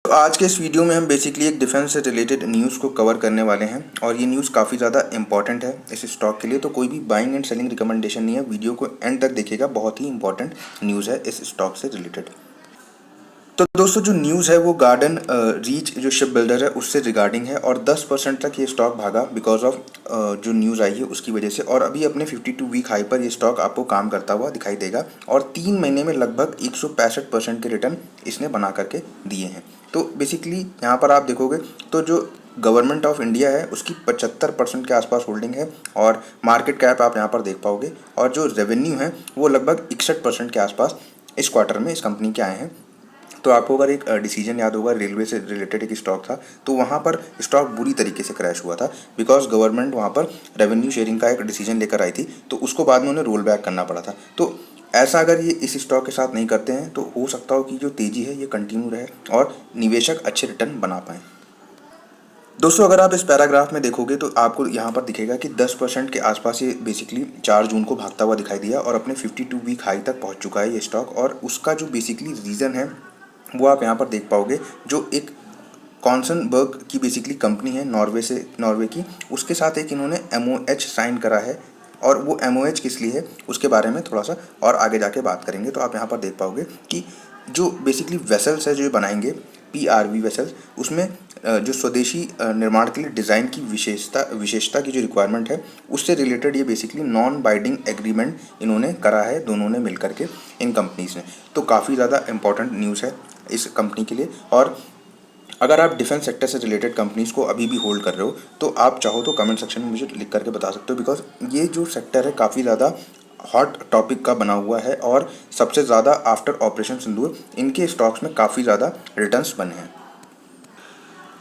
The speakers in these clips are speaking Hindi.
तो आज के इस वीडियो में हम बेसिकली एक डिफेंस से रिलेटेड न्यूज़ को कवर करने वाले हैं और ये न्यूज़ काफ़ी ज़्यादा इंपॉर्टेंट है इस स्टॉक के लिए। तो कोई भी बाइंग एंड सेलिंग रिकमेंडेशन नहीं है, वीडियो को एंड तक देखिएगा, बहुत ही इंपॉर्टेंट न्यूज़ है इस स्टॉक से रिलेटेड। तो दोस्तों जो न्यूज़ है वो गार्डन रीच जो शिप बिल्डर है उससे रिगार्डिंग है और 10% तक ये स्टॉक भागा बिकॉज ऑफ जो न्यूज़ आई है उसकी वजह से, और अभी अपने 52 वीक हाई पर ये स्टॉक आपको काम करता हुआ दिखाई देगा और 3 महीने में लगभग 165% के रिटर्न इसने बना करके दिए हैं। तो बेसिकली यहाँ पर आप देखोगे तो जो गवर्नमेंट ऑफ इंडिया है उसकी 75% के आसपास होल्डिंग है और मार्केट कैप आप यहाँ पर देख पाओगे, और जो रेवेन्यू है वो लगभग 61% के आसपास इस क्वार्टर में इस कंपनी के आए हैं। तो आपको अगर एक डिसीजन याद होगा, रेलवे से रिलेटेड एक स्टॉक था, तो वहाँ पर स्टॉक बुरी तरीके से क्रैश हुआ था बिकॉज गवर्नमेंट वहाँ पर रेवेन्यू शेयरिंग का एक डिसीजन लेकर आई थी, तो उसको बाद में उन्हें रोल बैक करना पड़ा था। तो ऐसा अगर ये इस स्टॉक के साथ नहीं करते हैं तो हो सकता हो कि जो तेज़ी है ये कंटिन्यू रहे और निवेशक अच्छे रिटर्न बना पाएँ। दोस्तों अगर आप इस पैराग्राफ में देखोगे तो आपको यहाँ पर दिखेगा कि 10% के आसपास ये बेसिकली 4 जून को भागता हुआ दिखाई दिया और अपने 52 वीक हाई तक पहुँच चुका है ये स्टॉक, और उसका जो बेसिकली रीज़न है वो आप यहाँ पर देख पाओगे। जो एक कॉन्सनबर्ग की बेसिकली कंपनी है नॉर्वे की, उसके साथ एक इन्होंने MOH साइन करा है, और वो MOH किस लिए है उसके बारे में थोड़ा सा और आगे जाके बात करेंगे। तो आप यहाँ पर देख पाओगे कि जो बेसिकली वेसल्स है जो ये बनाएंगे PRV वेसल्स, उसमें जो स्वदेशी निर्माण के लिए डिज़ाइन की विशेषता की जो रिक्वायरमेंट है उससे रिलेटेड ये बेसिकली नॉन बाइंडिंग एग्रीमेंट इन्होंने करा है दोनों ने मिल करके इन कंपनीज ने। तो काफ़ी ज़्यादा इंपॉर्टेंट न्यूज़ है इस कंपनी के लिए। और अगर आप डिफेंस सेक्टर से रिलेटेड कंपनीज़ को अभी भी होल्ड कर रहे हो तो आप चाहो तो कमेंट सेक्शन में मुझे लिख करके बता सकते हो, बिकॉज ये जो सेक्टर है काफ़ी ज़्यादा हॉट टॉपिक का बना हुआ है और सबसे ज़्यादा आफ्टर ऑपरेशन सिंदूर इनके स्टॉक्स में काफ़ी ज़्यादा रिटर्न्स बने हैं।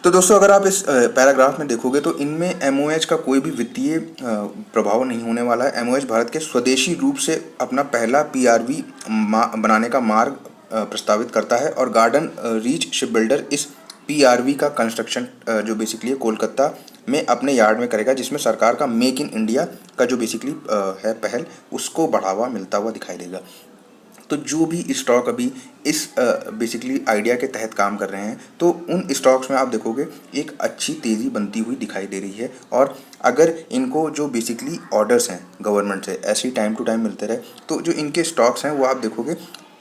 तो दोस्तों अगर आप इस पैराग्राफ में देखोगे तो इनमें MOH का कोई भी वित्तीय प्रभाव नहीं होने वाला है। MOH भारत के स्वदेशी रूप से अपना पहला PRV बनाने का मार्ग प्रस्तावित करता है और गार्डन रीच शिप बिल्डर इस PRV का कंस्ट्रक्शन जो बेसिकली कोलकाता में अपने यार्ड में करेगा, जिसमें सरकार का मेक इन इंडिया का जो बेसिकली है पहल उसको बढ़ावा मिलता हुआ दिखाई देगा। तो जो भी स्टॉक अभी इस बेसिकली आइडिया के तहत काम कर रहे हैं तो उन स्टॉक्स में आप देखोगे एक अच्छी तेज़ी बनती हुई दिखाई दे रही है, और अगर इनको जो बेसिकली ऑर्डर्स हैं गवर्नमेंट से ऐसे ही टाइम टू टाइम मिलते रहे तो जो इनके स्टॉक्स हैं वो आप देखोगे,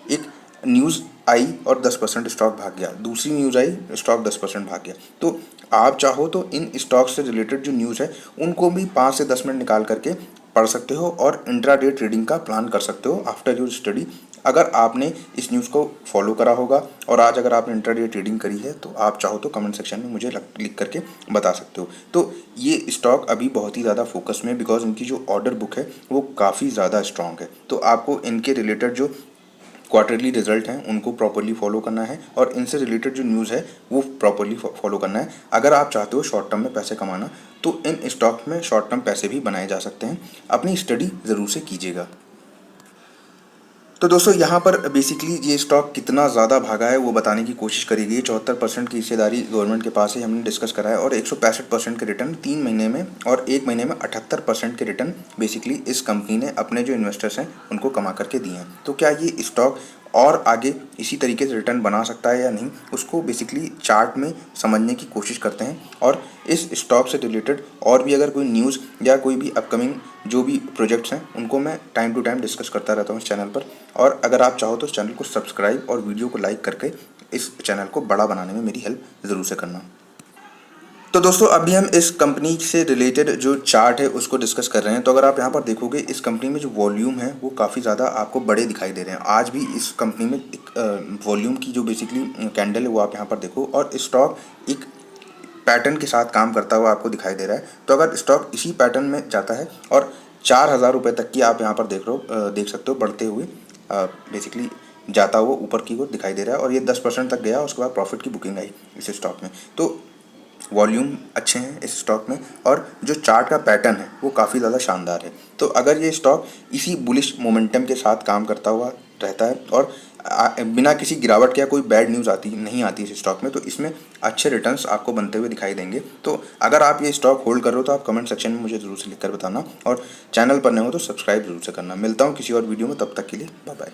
एक न्यूज़ आई और 10% स्टॉक भाग गया, दूसरी न्यूज़ आई स्टॉक 10% भाग गया। तो आप चाहो तो इन स्टॉक्स से रिलेटेड जो न्यूज़ है उनको भी 5 से 10 मिनट निकाल करके पढ़ सकते हो और इंट्राडे ट्रेडिंग का प्लान कर सकते हो आफ्टर योर स्टडी, अगर आपने इस न्यूज़ को फॉलो करा होगा। और आज अगर आपने इंट्राडे ट्रेडिंग करी है तो आप चाहो तो कमेंट सेक्शन में मुझे लिख करके बता सकते हो। तो ये स्टॉक अभी बहुत ही ज़्यादा फोकस में, बिकॉज इनकी जो ऑर्डर बुक है वो काफ़ी ज़्यादा स्ट्रॉन्ग है। तो आपको इनके रिलेटेड जो क्वार्टरली रिजल्ट हैं उनको प्रॉपरली फॉलो करना है और इनसे रिलेटेड जो न्यूज़ है वो प्रॉपरली फॉलो करना है। अगर आप चाहते हो शॉर्ट टर्म में पैसे कमाना तो इन स्टॉक में शॉर्ट टर्म पैसे भी बनाए जा सकते हैं, अपनी स्टडी ज़रूर से कीजिएगा। तो दोस्तों यहाँ पर बेसिकली ये स्टॉक कितना ज़्यादा भागा है वो बताने की कोशिश करी गई। 74% की हिस्सेदारी गवर्नमेंट के पास है, हमने डिस्कस करा है, और 165% के रिटर्न 3 महीने में, और 1 महीने में 78% के रिटर्न बेसिकली इस कंपनी ने अपने जो इन्वेस्टर्स हैं उनको कमा करके दिए हैं। तो क्या ये स्टॉक और आगे इसी तरीके से रिटर्न बना सकता है या नहीं, उसको बेसिकली चार्ट में समझने की कोशिश करते हैं। और इस स्टॉक से रिलेटेड और भी अगर कोई न्यूज़ या कोई भी अपकमिंग जो भी प्रोजेक्ट्स हैं उनको मैं टाइम टू टाइम डिस्कस करता रहता हूँ इस चैनल पर। और अगर आप चाहो तो इस चैनल को सब्सक्राइब और वीडियो को लाइक करके इस चैनल को बड़ा बनाने में मेरी हेल्प ज़रूर से करना। तो दोस्तों अभी हम इस कंपनी से रिलेटेड जो चार्ट है उसको डिस्कस कर रहे हैं। तो अगर आप यहाँ पर देखोगे इस कंपनी में जो वॉल्यूम है वो काफ़ी ज़्यादा आपको बड़े दिखाई दे रहे हैं। आज भी इस कंपनी में एक वॉल्यूम की जो बेसिकली कैंडल है वो आप यहाँ पर देखो, और स्टॉक एक पैटर्न के साथ काम करता हुआ आपको दिखाई दे रहा है। तो अगर स्टॉक इसी पैटर्न में जाता है और 4,000 रुपये तक की आप यहाँ पर देख सकते हो बढ़ते हुए बेसिकली जाता हुआ ऊपर की ओर दिखाई दे रहा है, और ये 10% तक गया, उसके बाद प्रॉफिट की बुकिंग आई इस स्टॉक में। तो वॉल्यूम अच्छे हैं इस स्टॉक में, और जो चार्ट का पैटर्न है वो काफ़ी ज़्यादा शानदार है। तो अगर ये स्टॉक इसी बुलिश मोमेंटम के साथ काम करता हुआ रहता है और बिना किसी गिरावट के या कोई बैड न्यूज़ नहीं आती इस स्टॉक में, तो इसमें अच्छे रिटर्न्स आपको बनते हुए दिखाई देंगे। तो अगर आप ये स्टॉक होल्ड कर रहे हो तो आप कमेंट सेक्शन में मुझे ज़रूर से लिखकर बताना, और चैनल पर नए हो तो सब्सक्राइब जरूर से करना। मिलता हूँ किसी और वीडियो में, तब तक के लिए बाय बाय।